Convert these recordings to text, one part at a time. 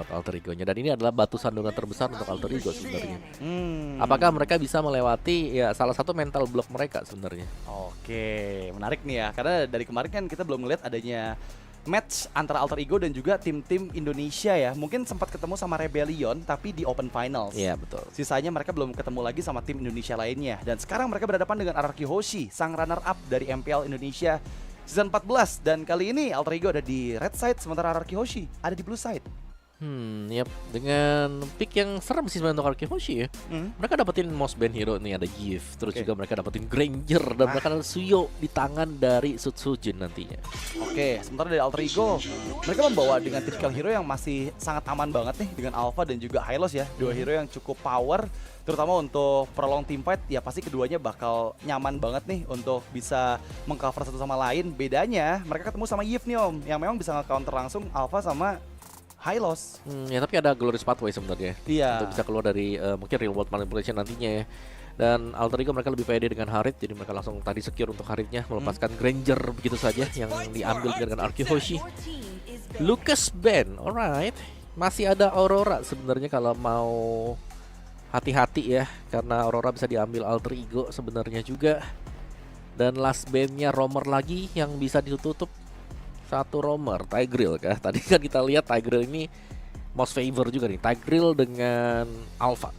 buat Alter Ego-nya. Dan ini adalah batu sandungan terbesar untuk Alter Ego sebenarnya. Apakah mereka bisa melewati ya salah satu mental block mereka sebenarnya? Oke, menarik nih ya. Karena dari kemarin kan kita belum ngeliat adanya match antara Alter Ego dan juga tim-tim Indonesia ya. Mungkin sempat ketemu sama Rebellion tapi di Open Finals. Iya, betul. Sisanya mereka belum ketemu lagi sama tim Indonesia lainnya. Dan sekarang mereka berhadapan dengan RRQ Hoshi, sang runner-up dari MPL Indonesia Season 14. Dan kali ini Alter Ego ada di red side, sementara RRQ Hoshi ada di blue side. Yap, dengan pick yang serem sih sebenarnya untuk RRQ Hoshi ya. Mereka dapetin most banned hero nih, ada Gift. Terus juga mereka dapetin Granger dan mereka ada Suyo di tangan dari Sutsujin nantinya. Oke, sementara dari Alter Ego, mereka membawa dengan typical hero yang masih sangat aman banget nih dengan Alpha dan juga Hylos ya. Dua hero yang cukup power, terutama untuk prolong teamfight ya pasti keduanya bakal nyaman banget nih untuk bisa mengcover satu sama lain. Bedanya mereka ketemu sama Yves nih Om, yang memang bisa nge-counter langsung Alpha sama Hylos. Ya tapi ada Glorious Pathway sebenarnya. Iya. Untuk bisa keluar dari mungkin real world manipulation nantinya ya. Dan Alter Ego mereka lebih pede dengan Harit, jadi mereka langsung tadi secure untuk Haritnya, melepaskan Granger begitu saja yang diambil dengan RRQ Hoshi. Lucas Ben, alright. Masih ada Aurora sebenarnya kalau mau hati-hati ya, karena Aurora bisa diambil Alter Ego sebenarnya juga. Dan last bandnya Roamer lagi yang bisa ditutup. Satu Roamer, Tigreal kah? Tadi kan kita lihat Tigreal ini most favor juga nih. Tigreal dengan Alpha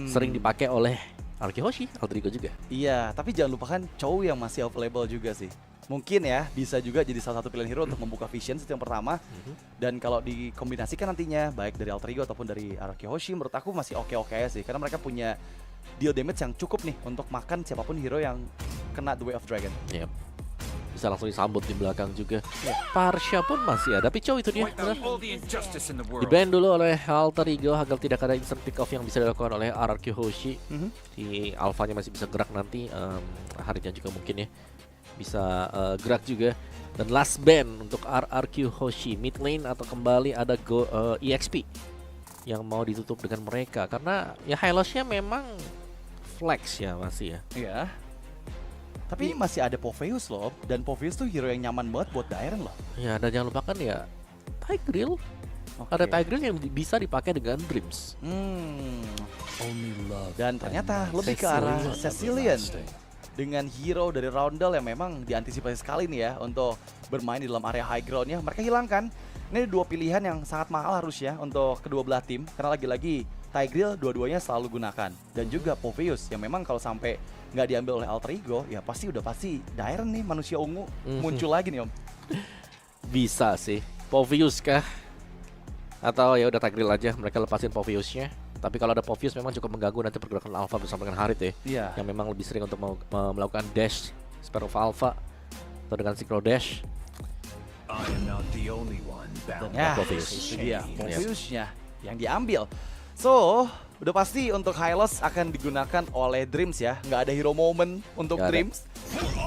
sering dipakai oleh RRQ Hoshi, Alter Ego juga. Iya, tapi jangan lupakan Chow yang masih available juga sih. Mungkin ya bisa juga jadi salah satu pilihan hero untuk membuka vision itu yang pertama. Dan kalau dikombinasikan nantinya baik dari Alter Ego ataupun dari RRQ Hoshi, menurut aku masih oke-oke aja sih. Karena mereka punya deal damage yang cukup nih untuk makan siapapun hero yang kena The Way of Dragon. Yep. Bisa langsung disambut di belakang juga. Parsha pun masih ada, tapi Chow itu dia. Di-ban dulu oleh Alter Ego agar tidak ada instant pick off yang bisa dilakukan oleh RRQ Hoshi. Di Alphanya masih bisa gerak nanti, Haritnya juga mungkin ya bisa gerak juga. Dan last ban untuk RRQ Hoshi, mid lane atau kembali ada EXP yang mau ditutup dengan mereka. Karena ya Hylosnya memang flex ya masih ya. Iya. Tapi ini masih ada Popheus loh, dan Popheus tuh hero yang nyaman banget buat Dairen loh. Ya, dan jangan lupakan ya Tigreal. Ada Tigreal yang bisa dipakai dengan Dreams. Dan ternyata lebih ke arah Cecilian dengan hero dari Roundel yang memang diantisipasi sekali nih ya untuk bermain di dalam area high ground-nya. Mereka hilangkan. Ini dua pilihan yang sangat mahal harusnya untuk kedua belah tim, karena lagi-lagi Tigreal dua-duanya selalu gunakan, dan juga Popheus yang memang kalau sampai nggak diambil oleh Alter Ego ya pasti Dairen nih manusia ungu muncul lagi nih Om. Bisa sih. Popheus kah? Atau ya udah Tigreal aja, mereka lepasin Popheusnya. Tapi kalau ada Popheus memang cukup mengganggu nanti pergerakan Alpha bersama dengan Harit ya. Iya. Yang memang lebih sering untuk melakukan dash Sparrow Alpha atau dengan Synchro Dash. Dan ya, Popheus. itu dia Popheusnya yang diambil. So, udah pasti untuk Hylos akan digunakan oleh Dreams ya. Nggak ada hero moment untuk Dreams.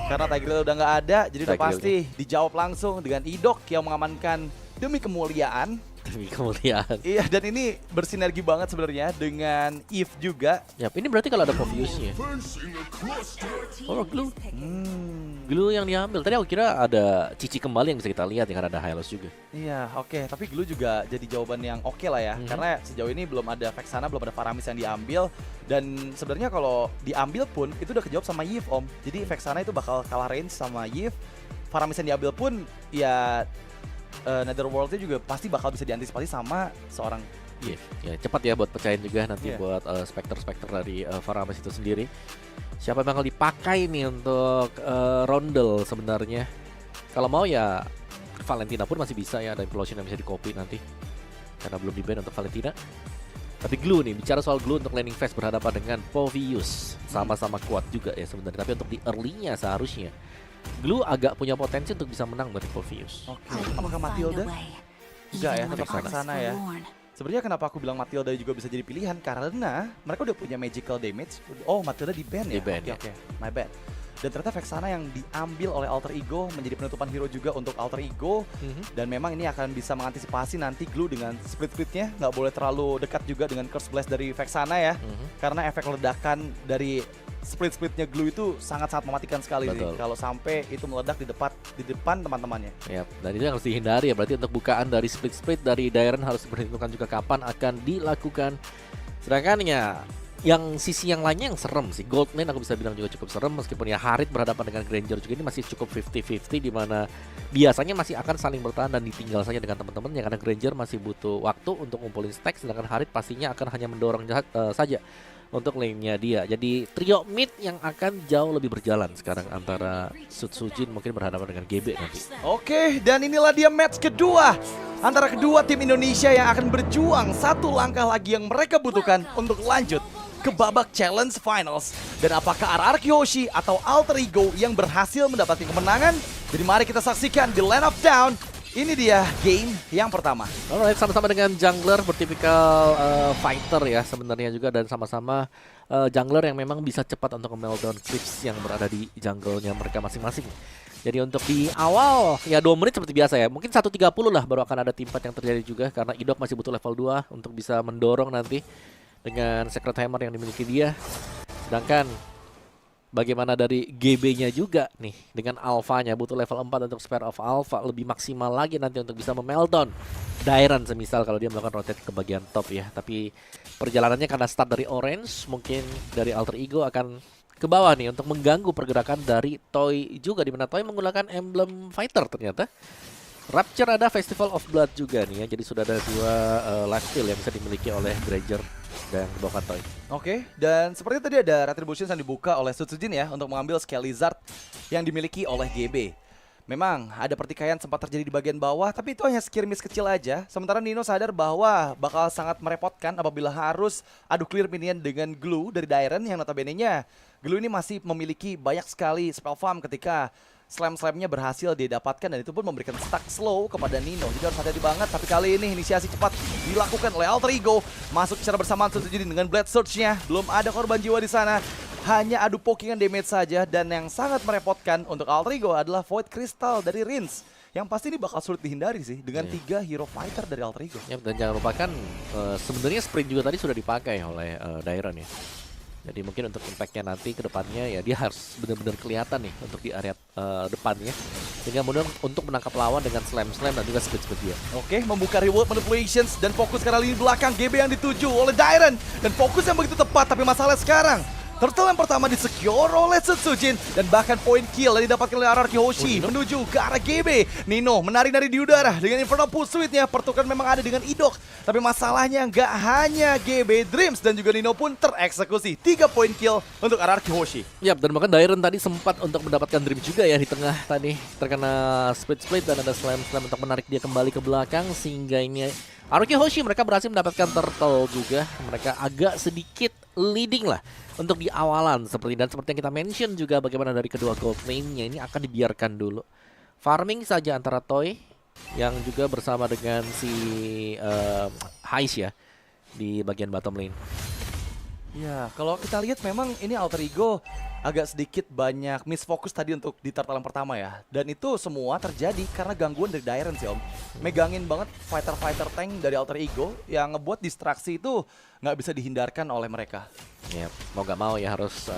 Karena Tigreal udah nggak ada, jadi udah pasti dijawab langsung dengan Idok yang mengamankan demi kemuliaan. Demi kemuliaan. Iya, dan ini bersinergi banget sebenarnya dengan Eve juga. Yap, ini berarti kalau ada Popheusnya. Oh, Glue. Glue yang diambil. Tadi aku kira ada Cici kembali yang bisa kita lihat ya, karena ada Hylos juga. Iya, oke. Tapi Glue juga jadi jawaban yang oke lah ya. Karena sejauh ini belum ada Vexana, belum ada Faramis yang diambil. Dan sebenarnya kalau diambil pun itu udah kejawab sama Yves Om. Jadi Vexana itu bakal kalah range sama Yves. Faramis yang diambil pun ya Netherworld-nya juga pasti bakal bisa diantisipasi sama seorang Yves. Ya cepat ya buat pecahin juga nanti buat Spectre dari Faramis itu sendiri. Siapa yang bakal dipakai nih untuk Roundel sebenarnya? Kalau mau ya Valentina pun masih bisa ya, ada Implosion yang bisa di-copy nanti. Karena belum di-ban untuk Valentina. Tapi Glue nih, bicara soal Glue untuk laning phase berhadapan dengan Popheus. Sama-sama kuat juga ya sebenarnya, tapi untuk di early-nya seharusnya Glue agak punya potensi untuk bisa menang dari Popheus. Oke, apakah Matilda? Enggak ya, tetap Vexana ya. Sebenarnya kenapa aku bilang Matilda juga bisa jadi pilihan, karena mereka udah punya magical damage. Oh, Matilda di-ban ya? Oke, my bad. Dan ternyata Vexana yang diambil oleh Alter Ego menjadi penutupan hero juga untuk Alter Ego. Dan memang ini akan bisa mengantisipasi nanti Glue dengan split-splitnya. Nggak boleh terlalu dekat juga dengan Curse Blast dari Vexana ya. Karena efek ledakan dari split-splitnya Glue itu sangat-sangat mematikan sekali sih. Betul. Kalau sampai itu meledak di depan teman-temannya. Yap, dan itu yang harus dihindari ya. Berarti untuk bukaan dari split dari Dairen harus diperhitungkan juga kapan akan dilakukan. Sedangkan ya yang sisi yang lainnya yang serem sih. Gold lane aku bisa bilang juga cukup serem, meskipun ya Harit berhadapan dengan Granger juga ini masih cukup 50-50, di mana biasanya masih akan saling bertahan dan ditinggal saja dengan teman-temannya, karena Granger masih butuh waktu untuk ngumpulin stack, sedangkan Harit pastinya akan hanya mendorong saja untuk lane-nya dia. Jadi trio mid yang akan jauh lebih berjalan sekarang antara Sutsujin mungkin berhadapan dengan GB nanti. Oke, dan inilah dia match kedua antara kedua tim Indonesia yang akan berjuang satu langkah lagi yang mereka butuhkan untuk lanjut ke babak challenge finals. Dan apakah RRQ Hoshi atau Alter Ego yang berhasil mendapatkan kemenangan? Jadi mari kita saksikan di Land of Down. Ini dia game yang pertama. Alright, sama-sama dengan jungler bertipikal fighter ya sebenarnya juga, dan sama-sama jungler yang memang bisa cepat untuk meltdown creeps yang berada di jungle-nya mereka masing-masing. Jadi untuk di awal ya 2 menit seperti biasa ya, mungkin 1.30 lah baru akan ada team fight yang terjadi juga, karena Idok masih butuh level 2 untuk bisa mendorong nanti dengan Secret Hammer yang dimiliki dia. Sedangkan bagaimana dari GB-nya juga nih, dengan alfanya butuh level 4 untuk Spare of Alpha, lebih maksimal lagi nanti untuk bisa memeltdown Dairen semisal kalau dia melakukan rotate ke bagian top ya. Tapi perjalanannya karena start dari Orange, mungkin dari Alter Ego akan ke bawah nih untuk mengganggu pergerakan dari Toy juga, di mana Toy menggunakan emblem fighter ternyata. Rapture ada Festival of Blood juga nih ya, jadi sudah ada 2 lifesteal yang bisa dimiliki oleh Granger dan dibawakan Toy. Oke, dan seperti tadi ada Retribution yang dibuka oleh Sutsujin ya untuk mengambil skill Lizard yang dimiliki oleh GB. Memang ada pertikaian sempat terjadi di bagian bawah, tapi itu hanya skirmish kecil aja. Sementara Nino sadar bahwa bakal sangat merepotkan apabila harus adu clear minion dengan Glue dari Dairen yang notabene-nya Glue ini masih memiliki banyak sekali spell farm ketika slam-slamnya berhasil didapatkan, dan itu pun memberikan stuck slow kepada Nino. Jadi harus hati-hati banget, tapi kali ini inisiasi cepat dilakukan oleh Alter Ego. Masuk secara bersamaan Sutsujin dengan Blade Surge-nya. Belum ada korban jiwa di sana. Hanya adu pokingan damage saja, dan yang sangat merepotkan untuk Alter Ego adalah Void Crystal dari Rins. Yang pasti ini bakal sulit dihindari sih dengan 3 hero fighter dari Alter Ego. Ya, dan jangan lupakan sebenarnya sprint juga tadi sudah dipakai oleh Dairen ya. Jadi mungkin untuk impact-nya nanti ke depannya ya dia harus benar-benar kelihatan nih untuk di area depannya. Sehingga mudah untuk menangkap lawan dengan slam-slam dan juga speed-speed dia. Oke, membuka reward manipulations dan fokus karena lini belakang GB yang dituju oleh Dairen. Dan fokus yang begitu tepat, tapi masalahnya sekarang turtle yang pertama disecure oleh Sutsujin, dan bahkan point kill yang didapatkan oleh RRQ Hoshi menuju ke arah GB. Nino menari-nari di udara dengan Infernal Pursuit-nya. Pertukaran memang ada dengan Idok, tapi masalahnya nggak hanya GB, Dreams dan juga Nino pun tereksekusi. 3 point kill untuk RRQ Hoshi. Yap, dan bahkan Dairen tadi sempat untuk mendapatkan Dream juga ya di tengah tadi, terkena split dan ada slam-slam untuk menarik dia kembali ke belakang, sehingga ini RRQ Hoshi mereka berhasil mendapatkan turtle juga. Mereka agak sedikit leading lah untuk di awalan seperti yang kita mention juga, bagaimana dari kedua gold lane-nya ini akan dibiarkan dulu farming saja antara Toy yang juga bersama dengan si Hais ya di bagian bottom lane. Ya, kalau kita lihat memang ini Alter Ego agak sedikit banyak misfokus tadi untuk di turtle yang pertama ya. Dan itu semua terjadi karena gangguan dari Dairen sih Om. Megangin banget fighter-fighter tank dari Alter Ego yang ngebuat distraksi itu nggak bisa dihindarkan oleh mereka. Ya, mau gak mau ya harus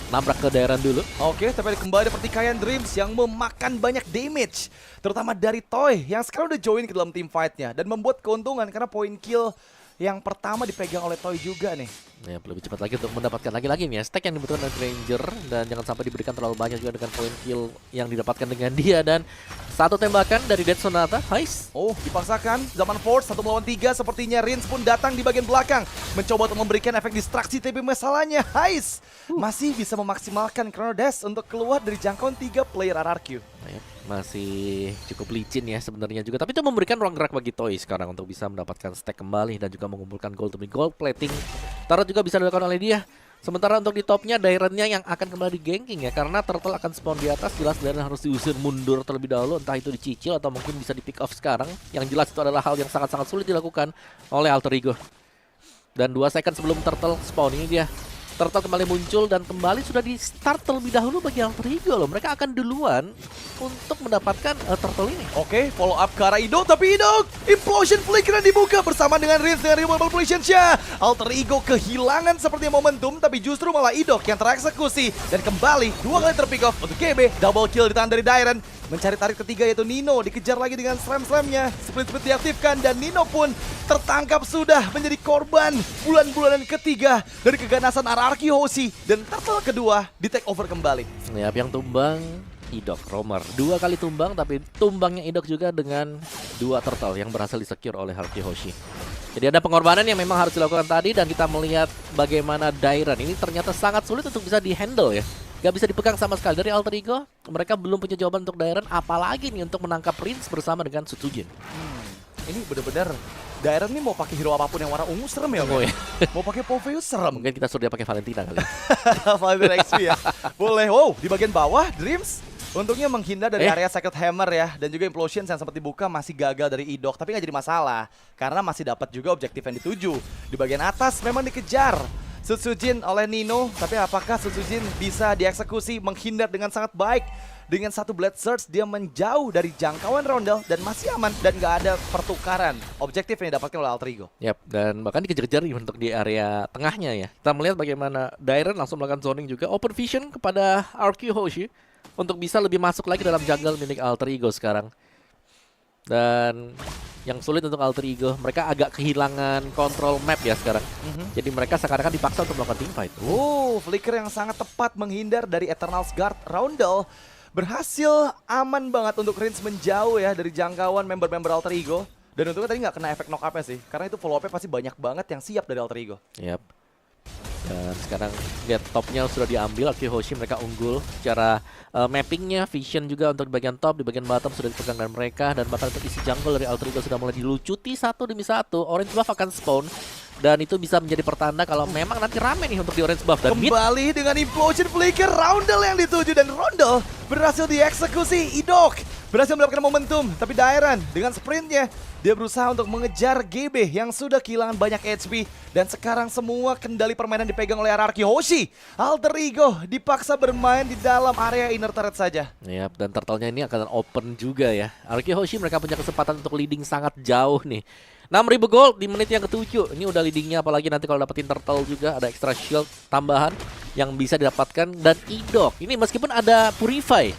nabrak ke Dairen dulu. Oke, tapi kembali pertikaian Dreams yang memakan banyak damage, terutama dari Toy yang sekarang udah join ke dalam team fight-nya dan membuat keuntungan karena point kill yang pertama dipegang oleh Toy juga nih. Ya, lebih cepat lagi untuk mendapatkan lagi-lagi nih ya stack yang dibutuhkan oleh Granger, dan jangan sampai diberikan terlalu banyak juga dengan point kill yang didapatkan dengan dia. Dan satu tembakan dari Dead Sonata, Hais. Oh, dipaksakan zaman Force 1 melawan 3, sepertinya Rins pun datang di bagian belakang mencoba untuk memberikan efek distraksi, tapi masalahnya Hais masih bisa memaksimalkan Chrono Dash untuk keluar dari jangkauan 3 player RRQ. Ya, masih cukup licin ya sebenarnya juga, tapi itu memberikan ruang gerak bagi Toy sekarang untuk bisa mendapatkan stack kembali dan juga mengumpulkan gold demi gold plating. Turret juga bisa dilakukan oleh dia. Sementara untuk di topnya Dairen-nya yang akan kembali di ganking ya, karena turtle akan spawn di atas. Jelas Dairen harus diusir mundur terlebih dahulu, entah itu dicicil atau mungkin bisa di pick off sekarang. Yang jelas itu adalah hal yang sangat-sangat sulit dilakukan oleh Alter Ego. Dan 2 second sebelum turtle spawn ini dia Turtle kembali muncul dan kembali sudah di start terlebih dahulu bagi Alter Ego loh. Mereka akan duluan untuk mendapatkan Turtle ini. Oke, follow up ke arah Idok, tapi Idok Implosion Flicker yang dibuka bersama dengan Rinse dengan Remote Manipulation-nya. Alter Ego kehilangan seperti momentum, tapi justru malah Idok yang tereksekusi. Dan kembali 2 kali terpick off untuk GB. Double kill di tangan dari Dairen. Mencari tarik ketiga yaitu Nino, dikejar lagi dengan slam-slamnya. Split-split diaktifkan dan Nino pun tertangkap sudah menjadi korban bulan-bulanan ketiga dari keganasan RRQ Hoshi. Dan turtle kedua di take over kembali. Ya, yang tumbang Idok, Romer. 2 kali tumbang, tapi tumbangnya Idok juga dengan 2 turtle yang berhasil disecure oleh RRQ Hoshi. Jadi ada pengorbanan yang memang harus dilakukan tadi dan kita melihat bagaimana Dairen ini ternyata sangat sulit untuk bisa di-handle ya. Gak bisa dipegang sama sekali dari Alter Ego. Mereka belum punya jawaban untuk Dairen, apalagi nih untuk menangkap Prince bersama dengan Sutsujin. Ini bener-bener Dairen nih mau pakai hero apapun yang warna ungu serem ya. Oh, ya. Mau pakai Popheus serem. Mungkin kita suruh dia pakai Valentina kali. Valentine XP ya. Boleh. Wow, di bagian bawah Dreams untungnya menghindar dari area Sacred Hammer ya. Dan juga Implosion yang sempat dibuka masih gagal dari Idok. Tapi nggak jadi masalah karena masih dapat juga objektif yang dituju. Di bagian atas memang dikejar Sutsujin oleh Nino, tapi apakah Sutsujin bisa dieksekusi menghindar dengan sangat baik? Dengan satu Blade Surge dia menjauh dari jangkauan Roundel dan masih aman dan gak ada pertukaran objektif yang didapatkan oleh Alter Ego. Yap, dan bahkan dikejar-kejar untuk di area tengahnya ya. Kita melihat bagaimana Dairen langsung melakukan zoning juga, open vision kepada RRQ Hoshi untuk bisa lebih masuk lagi dalam jungle milik Alter Ego sekarang. Dan yang sulit untuk Alter Ego, mereka agak kehilangan kontrol map ya sekarang. Jadi mereka seakan-akan dipaksa untuk melakukan teamfight. Flicker yang sangat tepat menghindar dari Eternal's Guard. Roundel berhasil aman banget untuk Rinse menjauh ya dari jangkauan member-member Alter Ego. Dan untungnya tadi nggak kena efek knock up-nya sih, karena itu follow up-nya pasti banyak banget yang siap dari Alter Ego. Yap. Dan sekarang lihat topnya sudah diambil, RRQ Hoshi mereka unggul secara mappingnya, vision juga untuk di bagian top, di bagian bottom sudah dipegang dan mereka, dan bahkan untuk isi jungle dari Alter Ego sudah mulai dilucuti satu demi satu. Orange buff akan spawn dan itu bisa menjadi pertanda kalau memang nanti rame nih untuk di orange buff. Dan kembali dengan Implosion Flicker, Roundel yang dituju dan Roundel berhasil dieksekusi. Idok berhasil mendapatkan momentum, tapi Dairen dengan sprintnya dia berusaha untuk mengejar GB yang sudah kehilangan banyak HP. Dan sekarang semua kendali permainan dipegang oleh RRQ Hoshi. Alter Ego dipaksa bermain di dalam area inner turret saja. Yap, dan turtle-nya ini akan open juga ya. RRQ Hoshi mereka punya kesempatan untuk leading sangat jauh nih. 6.000 gold di menit yang ke-7. Ini udah leadingnya, apalagi nanti kalau dapetin turtle juga ada extra shield tambahan yang bisa didapatkan. Dan Idok ini meskipun ada Purify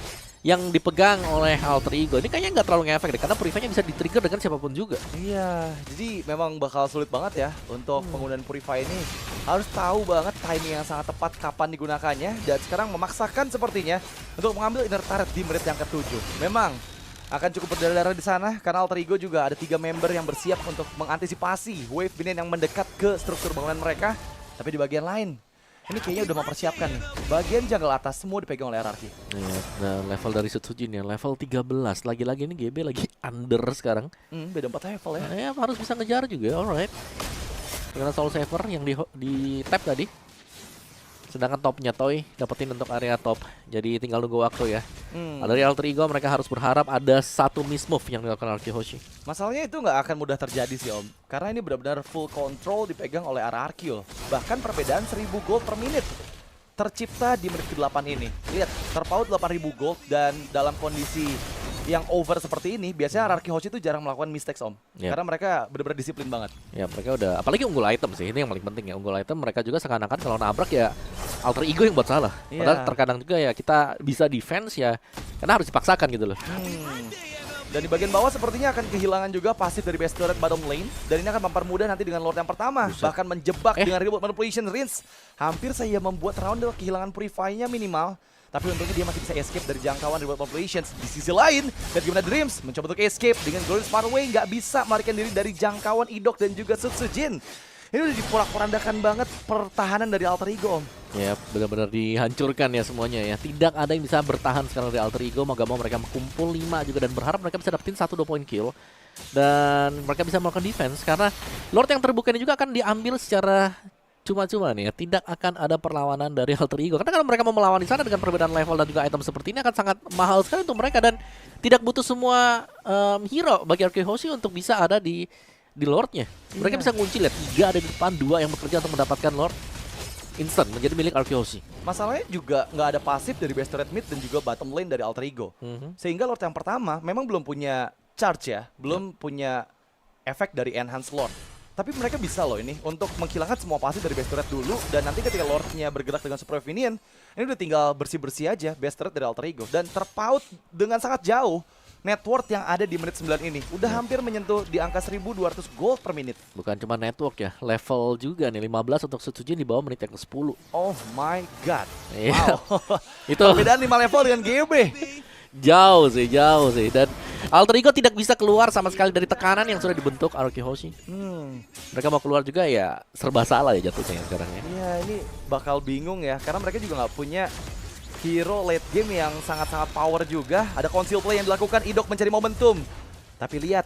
yang dipegang oleh Alter Ego, ini kayaknya nggak terlalu ngefek deh, karena Purify-nya bisa di-trigger dengan siapapun juga. Iya, jadi memang bakal sulit banget ya untuk penggunaan Purify ini. Harus tahu banget timing yang sangat tepat kapan digunakannya. Dan sekarang memaksakan sepertinya untuk mengambil inner turret di menit yang ke-7. Memang akan cukup berdarah-darah di sana karena Alter Ego juga ada 3 member yang bersiap untuk mengantisipasi wave minion yang mendekat ke struktur bangunan mereka. Tapi di bagian lain, ini kayaknya udah mempersiapkan nih. Bagian jungle atas semua dipegang oleh RRQ. Ya, nah level dari Sutsujin ya, level 13. Lagi-lagi ini GB lagi under sekarang. Beda 4 level ya. Ya harus bisa ngejar juga, alright. Dengan Soul Saver yang di tap tadi. Sedangkan topnya Toy dapetin untuk area top. Jadi tinggal nunggu waktu ya. Dari Alter Ego mereka harus berharap ada satu miss move yang dilakukan RRQ Hoshi. Masalahnya itu nggak akan mudah terjadi sih Om. Karena ini benar-benar full control dipegang oleh RRQ. Bahkan perbedaan 1000 gold per menit tercipta di menit ke-8 ini. Lihat, terpaut 8000 gold dan dalam kondisi yang over seperti ini, biasanya RRQ Hoshi itu jarang melakukan mistakes Om. Karena mereka benar-benar disiplin banget. Ya mereka udah, apalagi unggul item sih, ini yang paling penting ya. Unggul item mereka juga seakan-akan kalau nabrak ya Alter Ego yang buat salah. Padahal terkadang juga ya kita bisa defense ya, karena harus dipaksakan gitu loh. Dan di bagian bawah sepertinya akan kehilangan juga pasif dari base turret bottom lane. Dan ini akan mempermudah nanti dengan Lord yang pertama. Bahkan menjebak dengan Remote Manipulation Rinse. Hampir saja membuat Roundel kehilangan Purify-nya minimal. Tapi untungnya dia masih bisa escape dari jangkauan Remote Manipulations. Di sisi lain, dan gimana Dreams mencoba untuk escape dengan Glorious Pathway, nggak bisa melarikan diri dari jangkauan Idok dan juga Sutsujin. Ini udah diporak-porandakan banget pertahanan dari Alter Ego Om. Ya benar-benar dihancurkan ya semuanya ya. Tidak ada yang bisa bertahan sekarang dari Alter Ego. Mau gak mau mereka kumpul 5 juga dan berharap mereka bisa dapetin 1-2 poin kill. Dan mereka bisa melakukan defense karena Lord yang terbuka ini juga akan diambil secara cuma-cuma nih ya. Tidak akan ada perlawanan dari Alter Ego. Karena kalau mereka mau melawan di sana dengan perbedaan level dan juga item seperti ini akan sangat mahal sekali untuk mereka. Dan tidak butuh semua hero bagi RRQ Hoshi untuk bisa ada di Lordnya. Mereka bisa ngunci, lihat 3 ada di depan, 2 yang bekerja untuk mendapatkan Lord. instan menjadi milik Arkehoshi. Masalahnya juga nggak ada pasif dari best turret mid dan juga bottom lane dari Alter Ego. Sehingga Lord yang pertama memang belum punya charge ya, belum punya efek dari enhance Lord. Tapi mereka bisa loh ini untuk menghilangkan semua pasif dari best turret dulu, dan nanti ketika Lordnya bergerak dengan Super Minion, ini udah tinggal bersih-bersih aja best turret dari Alter Ego. Dan terpaut dengan sangat jauh net worth yang ada di menit 9 ini. Udah hampir menyentuh di angka 1.200 gold per menit. Bukan cuma network ya, level juga nih 15 untuk Sutsujin di bawah menit yang ke-10. Oh my god. Iya. Wow. Itu Perbedaan 5 level dengan GB. jauh sih. Dan Alter Ego tidak bisa keluar sama sekali dari tekanan yang sudah dibentuk Arkehoshi. Mereka mau keluar juga ya serba salah ya jatuhnya sekarang ya. Iya, ini bakal bingung ya, karena mereka juga nggak punya hero late game yang sangat-sangat power juga. Ada conceal play yang dilakukan, Idok mencari momentum. Tapi lihat,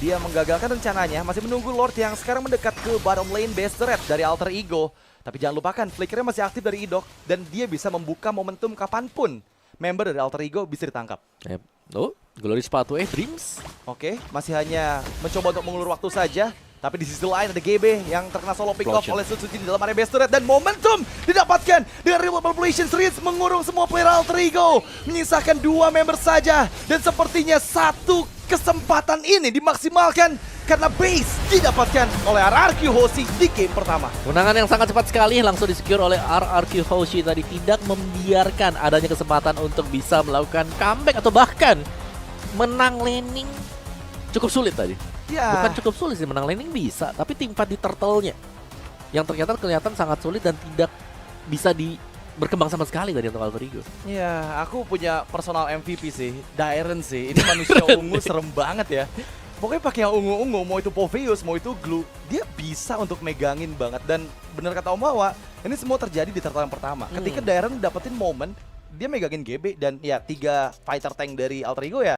dia menggagalkan rencananya, masih menunggu Lord yang sekarang mendekat ke bottom lane base turret dari Alter Ego. Tapi jangan lupakan, flickernya masih aktif dari Idok, dan dia bisa membuka momentum kapanpun member dari Alter Ego bisa ditangkap. Oh, Glory sepatu Dreams. Oke, masih hanya mencoba untuk mengulur waktu saja. Tapi di sisi lain ada GB yang terkena solo pick off oleh Sutsujin di dalam area base turret, dan momentum didapatkan dengan Real Population Series mengurung semua player Alter Ego, menyisakan 2 member saja, dan sepertinya satu kesempatan ini dimaksimalkan karena base didapatkan oleh Arkehoshi di game pertama. Kemenangan yang sangat cepat sekali langsung di-secure oleh Arkehoshi tadi, tidak membiarkan adanya kesempatan untuk bisa melakukan comeback atau bahkan menang laning. Cukup sulit tadi. Ya. Bukan cukup sulit sih, menang laning bisa, tapi timpat di turtle-nya yang ternyata kelihatan sangat sulit dan tidak bisa berkembang sama sekali tadi untuk Alter Ego. Ya, aku punya personal MVP sih, Dairen sih. Ini manusia ungu serem banget ya. Pokoknya pakai yang ungu-ungu, mau itu Poveus, mau itu Glue, dia bisa untuk megangin banget. Dan bener kata Om Wawa, ini semua terjadi di turtle yang pertama. Ketika Dairen dapetin momen, dia megangin GB, dan ya 3 fighter tank dari Alter Ego ya